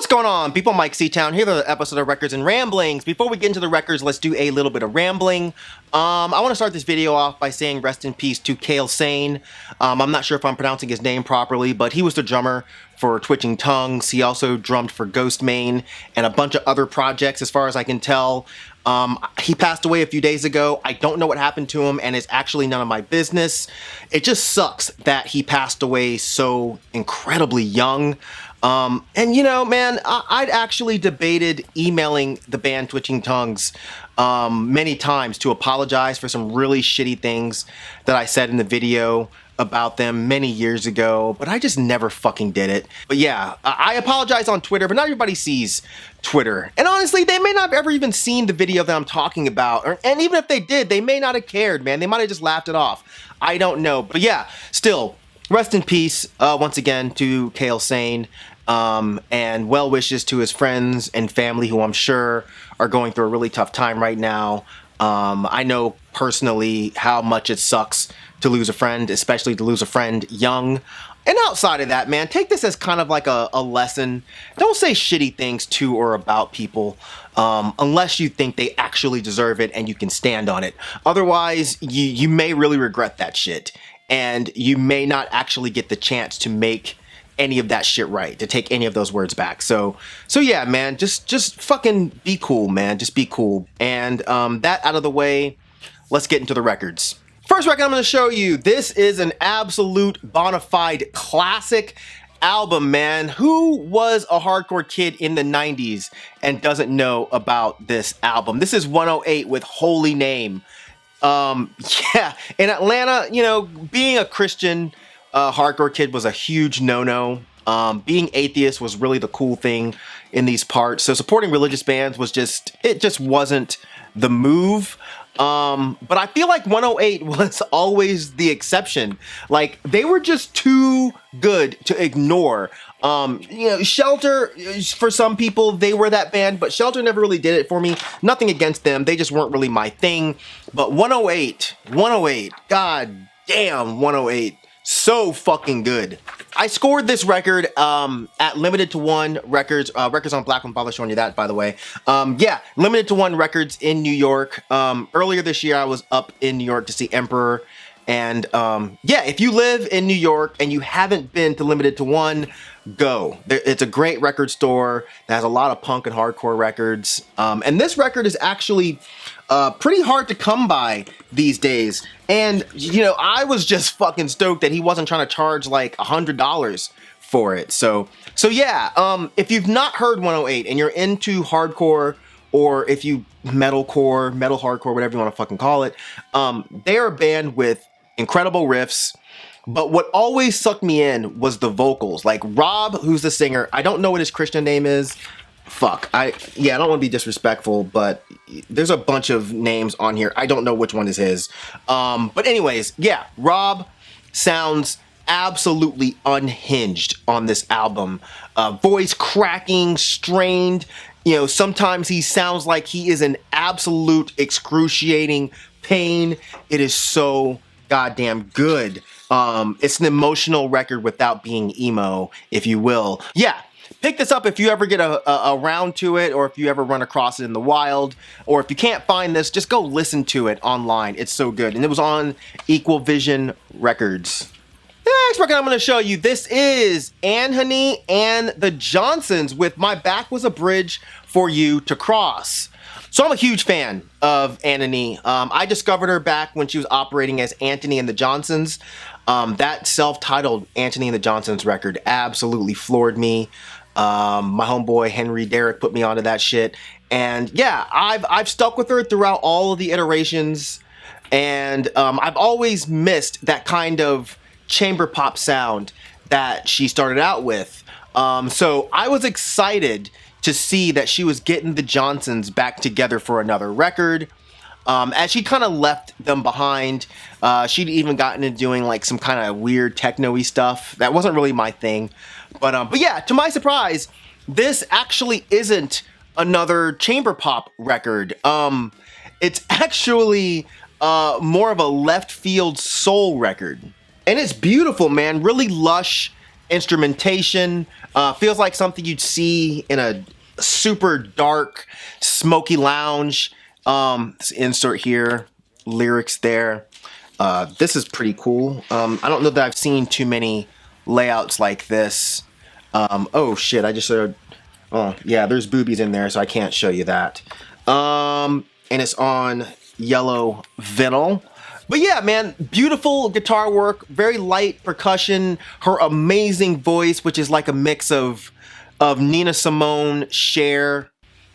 What's going on, people? Myke C-Town here with the episode of Records and Ramblings. Before we get into the records, let's do a little bit of rambling. I want to start this video off by saying rest in peace to Kale Sane. I'm not sure if I'm pronouncing his name properly, but he was the drummer for Twitching Tongues. He also drummed for Ghostmain and a bunch of other projects, as far as I can tell. He passed away a few days ago. I don't know what happened to him, and it's actually none of my business. It just sucks that he passed away so incredibly young. And you know, man, I'd actually debated emailing the band Twitching Tongues many times to apologize for some really shitty things that I said in the video about them many years ago, but I just never fucking did it. But yeah, I apologize on Twitter, but not everybody sees Twitter. And honestly, they may not have ever even seen the video that I'm talking about, and even if they did, they may not have cared, man. They might have just laughed it off. I don't know. But yeah, still, rest in peace, once again, to Kale Sane. And well wishes to his friends and family, who I'm sure are going through a really tough time right now. I know personally how much it sucks to lose a friend, especially to lose a friend young. And outside of that, man, take this as kind of like a lesson. Don't say shitty things to or about people unless you think they actually deserve it and you can stand on it. Otherwise, you may really regret that shit. And you may not actually get the chance to make any of that shit right, to take any of those words back. So yeah, man, just fucking be cool, man. Just be cool. And that out of the way, let's get into the records. First record I'm going to show you, this is an absolute bona fide classic album, man. Who was a hardcore kid in the 90s and doesn't know about this album? This is 108 with Holyname. Yeah, in Atlanta, you know, being a Christian hardcore kid was a huge no-no. Being atheist was really the cool thing in these parts. So supporting religious bands was it just wasn't the move. But I feel like 108 was always the exception. Like, they were just too good to ignore. You know, Shelter, for some people, they were that band, but Shelter never really did it for me. Nothing against them. They just weren't really my thing. But 108, god damn, 108. So fucking good. I scored this record at Limited to One Records. Records on Black, when bother showing you that, by the way. Yeah, Limited to One Records in New York. Earlier this year, I was up in New York to see Emperor. And yeah, if you live in New York and you haven't been to Limited to One, go. It's a great record store that has a lot of punk and hardcore records. And this record is actually pretty hard to come by these days. And, you know, I was just fucking stoked that he wasn't trying to charge like $100 for it. So yeah, if you've not heard 108 and you're into hardcore, or if you metalcore, metal hardcore, whatever you want to fucking call it, they're a band with incredible riffs. But what always sucked me in was the vocals. Like Rob, who's the singer, I don't know what his Christian name is. Fuck, I don't want to be disrespectful, but there's a bunch of names on here. I don't know which one is his. But anyways, yeah, Rob sounds absolutely unhinged on this album. Voice cracking, strained. You know, sometimes he sounds like he is in absolute excruciating pain. It is so goddamn good. It's an emotional record without being emo, if you will. Yeah. Pick this up if you ever get around to it, or if you ever run across it in the wild, or if you can't find this, just go listen to it online. It's so good. And it was on Equal Vision Records. The next record I'm going to show you, this is Anohni and the Johnsons with My Back Was a Bridge for You to Cross. So I'm a huge fan of Anohni. I discovered her back when she was operating as Anthony and the Johnsons. That self-titled Anthony and the Johnsons record absolutely floored me. My homeboy Henry Derrick put me onto that shit, and yeah, I've stuck with her throughout all of the iterations, and I've always missed that kind of chamber pop sound that she started out with. So I was excited to see that she was getting the Johnsons back together for another record. As she kind of left them behind, she'd even gotten into doing like some kind of weird techno-y stuff. That wasn't really my thing. But yeah, to my surprise, this actually isn't another chamber pop record. It's actually more of a left field soul record. And it's beautiful, man. Really lush instrumentation. Feels like something you'd see in a super dark, smoky lounge. Let's insert here, lyrics there. This is pretty cool. I don't know that I've seen too many layouts like this. Oh shit, I just showed, oh yeah, there's boobies in there, so I can't show you that. And it's on yellow vinyl. But yeah, man, beautiful guitar work, very light percussion, her amazing voice, which is like a mix of Nina Simone, Cher,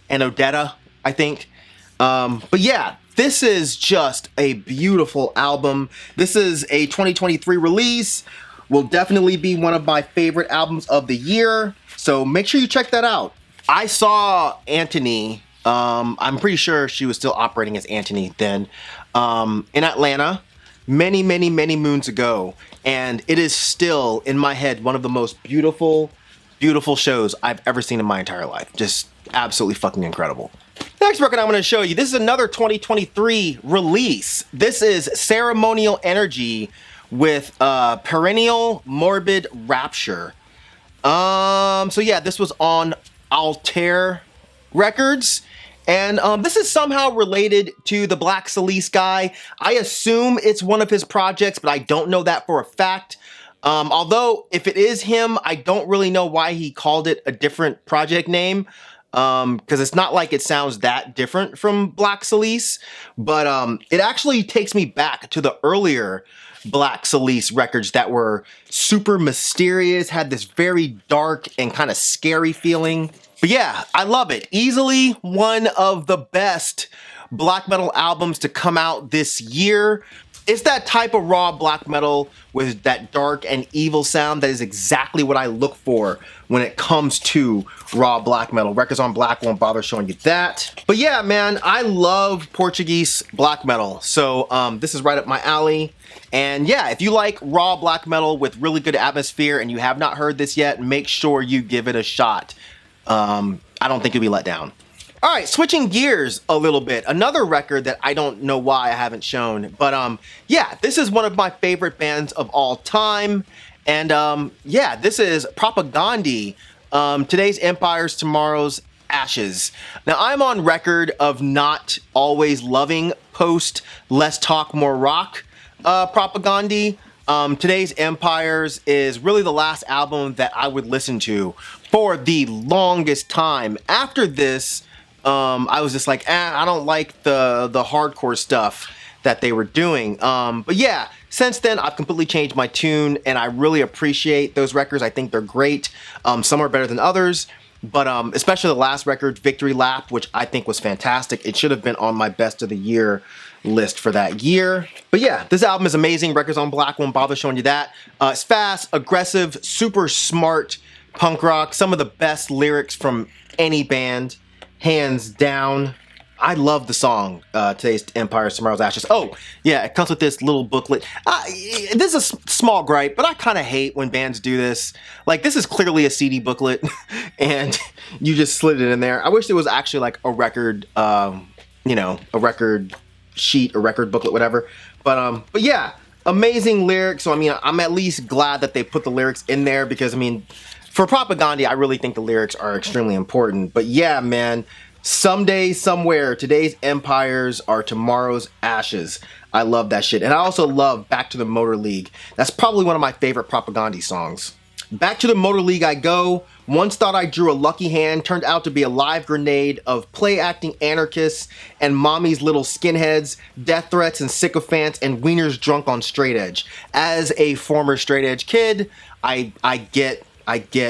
and Odetta, I think. But yeah, this is just a beautiful album. This is a 2023 release. Will definitely be one of my favorite albums of the year. So make sure you check that out. I saw Anthony, I'm pretty sure she was still operating as Anthony then, in Atlanta many moons ago. And it is still, in my head, one of the most beautiful shows I've ever seen in my entire life. Just absolutely fucking incredible. Next record I'm going to show you, this is another 2023 release. This is Ceremonial Energy with Perennial, Morbid, Rapture. So yeah, this was on Altair Records. And this is somehow related to the Black Celice guy. I assume it's one of his projects, but I don't know that for a fact. Although, if it is him, I don't really know why he called it a different project name. Because it's not like it sounds that different from Black Celice. But it actually takes me back to the earlier Black Celice records that were super mysterious, had this very dark and kind of scary feeling. But yeah, I love it. Easily one of the best black metal albums to come out this year. It's that type of raw black metal with that dark and evil sound that is exactly what I look for when it comes to raw black metal. Records on Black won't bother showing you that. But yeah, man, I love Portuguese black metal. So this is right up my alley. And yeah, if you like raw black metal with really good atmosphere and you have not heard this yet, make sure you give it a shot. I don't think you'll be let down. All right, switching gears a little bit. Another record that I don't know why I haven't shown, but yeah, this is one of my favorite bands of all time. And yeah, this is Propagandhi. Today's Empires, Tomorrow's Ashes. Now, I'm on record of not always loving post Less Talk More Rock Propagandhi. Today's Empires is really the last album that I would listen to for the longest time. After this, I was just like, I don't like the hardcore stuff that they were doing. But yeah, since then, I've completely changed my tune, and I really appreciate those records. I think they're great. Some are better than others, but especially the last record, Victory Lap, which I think was fantastic. It should have been on my best of the year list for that year. But yeah, this album is amazing. Records on Black won't bother showing you that. It's fast, aggressive, super smart punk rock. Some of the best lyrics from any band, hands down. I love the song, Today's Empires, Tomorrow's Ashes. Oh, yeah, it comes with this little booklet. This is a small gripe, but I kind of hate when bands do this. Like, this is clearly a CD booklet, and you just slid it in there. I wish there was actually, like, a record, you know, a record sheet, a record booklet, whatever. But yeah, amazing lyrics. So, I mean, I'm at least glad that they put the lyrics in there because, I mean, for Propagandhi, I really think the lyrics are extremely important. But yeah, man, someday, somewhere, today's empires are tomorrow's ashes. I love that shit. And I also love Back to the Motor League. That's probably one of my favorite Propagandhi songs. Back to the Motor League I go. Once thought I drew a lucky hand, turned out to be a live grenade of play-acting anarchists and mommy's little skinheads, death threats and sycophants, and wieners drunk on straight edge. As a former straight edge kid, I get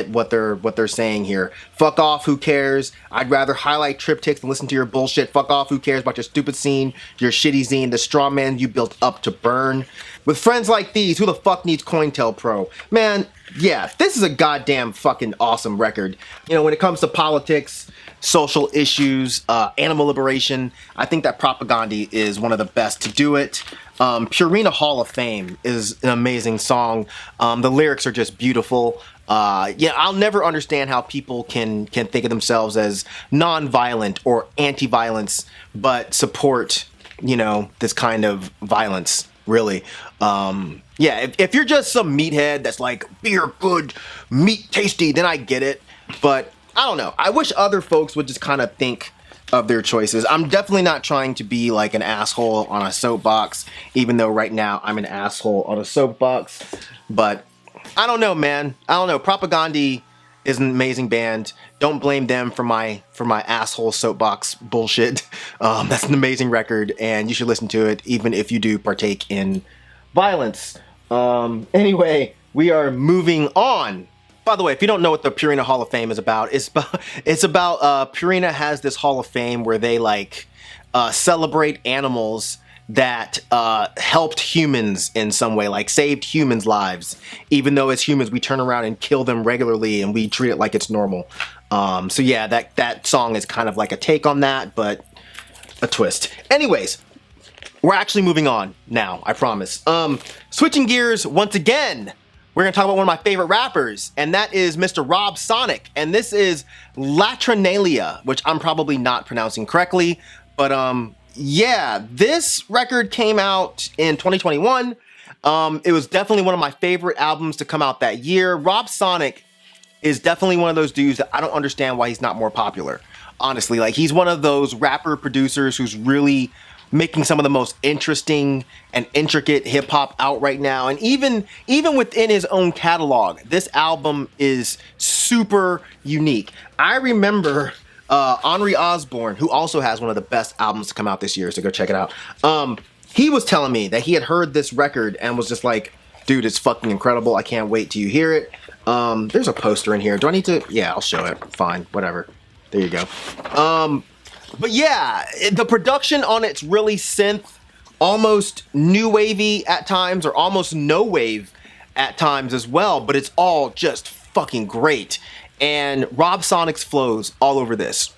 what they're saying here. Fuck off, who cares? I'd rather highlight triptychs than listen to your bullshit. Fuck off, who cares about your stupid scene, your shitty zine, the straw man you built up to burn. With friends like these, who the fuck needs COINTELPRO? Man, yeah, this is a goddamn fucking awesome record. You know, when it comes to politics, social issues, animal liberation, I think that Propagandhi is one of the best to do it. Purina Hall of Fame is an amazing song. The lyrics are just beautiful. Yeah, I'll never understand how people can think of themselves as non-violent or anti-violence, but support, you know, this kind of violence. really. Yeah, if you're just some meathead that's like, beer good, meat tasty, then I get it. But I don't know. I wish other folks would just kind of think of their choices. I'm definitely not trying to be like an asshole on a soapbox, even though right now I'm an asshole on a soapbox. But I don't know, man. I don't know. Propagandhi is an amazing band. Don't blame them for my asshole soapbox bullshit. That's an amazing record, and you should listen to it, even if you do partake in violence. Anyway, we are moving on. By the way, if you don't know what the Purina Hall of Fame is about, it's about Purina has this Hall of Fame where they like celebrate animals that helped humans in some way, like saved humans' lives, even though as humans we turn around and kill them regularly and we treat it like it's normal. So yeah, that song is kind of like a take on that, but a twist. Anyways, we're actually moving on now, I promise. Switching gears once again, we're gonna talk about one of my favorite rappers, and that is Mr. Rob Sonic, and this is Latrinalia, which I'm probably not pronouncing correctly, but yeah, this record came out in 2021. It was definitely one of my favorite albums to come out that year. Rob Sonic is definitely one of those dudes that I don't understand why he's not more popular. Honestly, like he's one of those rapper producers who's really making some of the most interesting and intricate hip hop out right now. And even within his own catalog, this album is super unique. I remember Henry Osborne, who also has one of the best albums to come out this year, so go check it out. He was telling me that he had heard this record and was just like, dude, it's fucking incredible. I can't wait till you hear it. There's a poster in here. Do I need to? Yeah, I'll show it. Fine, whatever. There you go. But yeah, the production on it's really synth, almost new wavy at times, or almost no wave at times as well, but it's all just fucking great. And Rob Sonic's flows all over this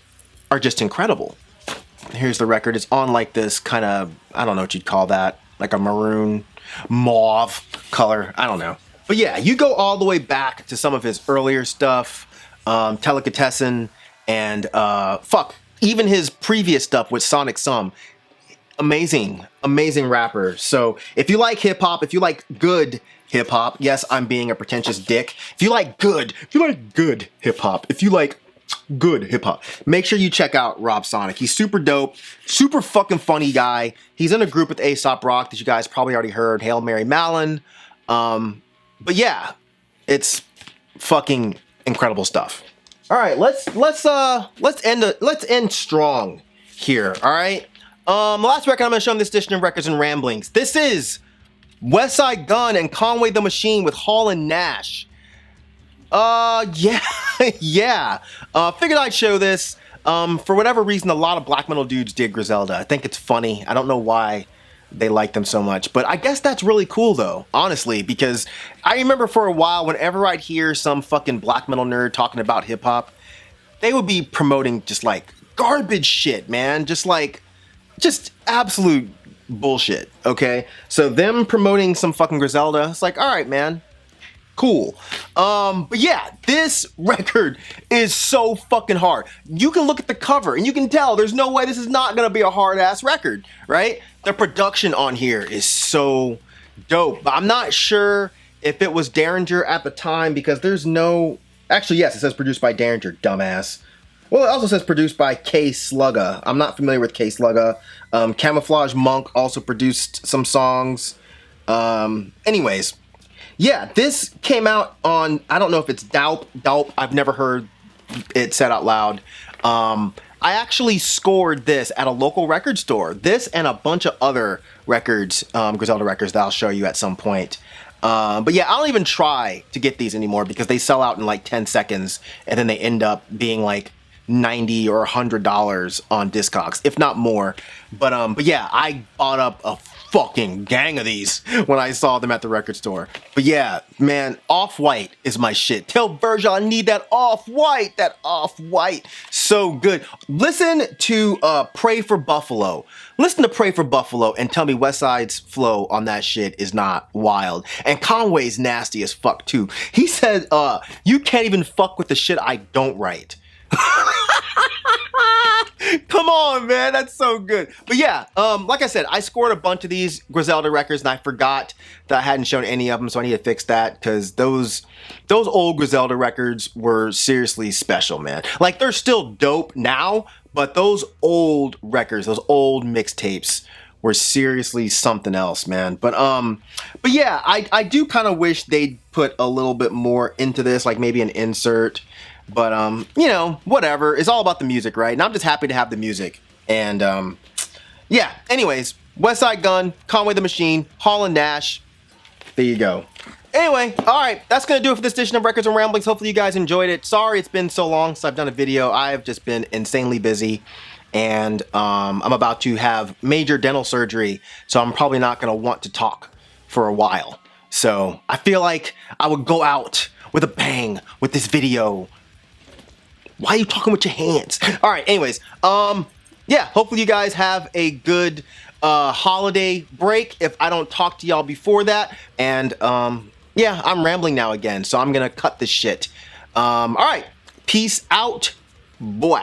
are just incredible. Here's the record. It's on like this kind of, I don't know what you'd call that, like a maroon, mauve color. I don't know. But yeah, you go all the way back to some of his earlier stuff, Delicatessen, and even his previous stuff with Sonic Sum. Amazing rapper. So if you like hip hop, if you like good hip hop, yes, I'm being a pretentious dick. If you like good hip hop, if you like good hip hop, make sure you check out Rob Sonic. He's super dope, super fucking funny guy. He's in a group with Aesop Rock that you guys probably already heard, Hail Mary Mallon. But yeah, it's fucking incredible stuff. All right, let's end strong here. All right. The last record I'm gonna show in this edition of Records and Ramblings. This is Westside Gunn and Conway the Machine with Hall and Nash. Yeah, yeah. Figured I'd show this. For whatever reason, a lot of black metal dudes dig Griselda. I think it's funny. I don't know why they like them so much, but I guess that's really cool though, honestly, because I remember for a while, whenever I'd hear some fucking black metal nerd talking about hip hop, they would be promoting just like garbage shit, man. Just absolute bullshit, okay? So them promoting some fucking Griselda, it's like, all right, man, cool. But yeah, this record is so fucking hard. You can look at the cover and you can tell there's no way this is not gonna be a hard ass record, right? The production on here is so dope. But I'm not sure if it was Derringer at the time because there's no, actually yes, it says produced by Derringer, dumbass. Well, it also says produced by K Slugga. I'm not familiar with K Slugga. Camouflage Monk also produced some songs. Anyways, yeah, this came out on, I don't know if it's Daup. I've never heard it said out loud. I actually scored this at a local record store. This and a bunch of other records, Griselda records that I'll show you at some point. But yeah, I don't even try to get these anymore because they sell out in like 10 seconds and then they end up being like $90 or $100 on Discogs, if not more. But yeah, I bought up a fucking gang of these when I saw them at the record store. But yeah, man, Off-White is my shit. Tell Virgil I need that Off-White, so good. Listen to Pray for Buffalo. Listen to Pray for Buffalo and tell me Westside's flow on that shit is not wild. And Conway's nasty as fuck too. He said, you can't even fuck with the shit I don't write. Come on, man, that's so good. But yeah, like I said, I scored a bunch of these Griselda records, and I forgot that I hadn't shown any of them, so I need to fix that because those old Griselda records were seriously special, man. Like they're still dope now, but those old records, those old mixtapes, were seriously something else, man. But yeah, I do kind of wish they'd put a little bit more into this, like maybe an insert. But you know, whatever. It's all about the music, right? And I'm just happy to have the music. And yeah. Anyways, Westside Gunn, Conway the Machine, Hall and Nash. There you go. Anyway, all right, that's gonna do it for this edition of Records and Ramblings. Hopefully you guys enjoyed it. Sorry it's been so long since I've done a video. I've just been insanely busy. And I'm about to have major dental surgery, so I'm probably not gonna want to talk for a while. So I feel like I would go out with a bang with this video. Why are you talking with your hands? All right, anyways, yeah, hopefully you guys have a good holiday break if I don't talk to y'all before that. And yeah, I'm rambling now again, so I'm gonna cut this shit. All right, peace out, boy.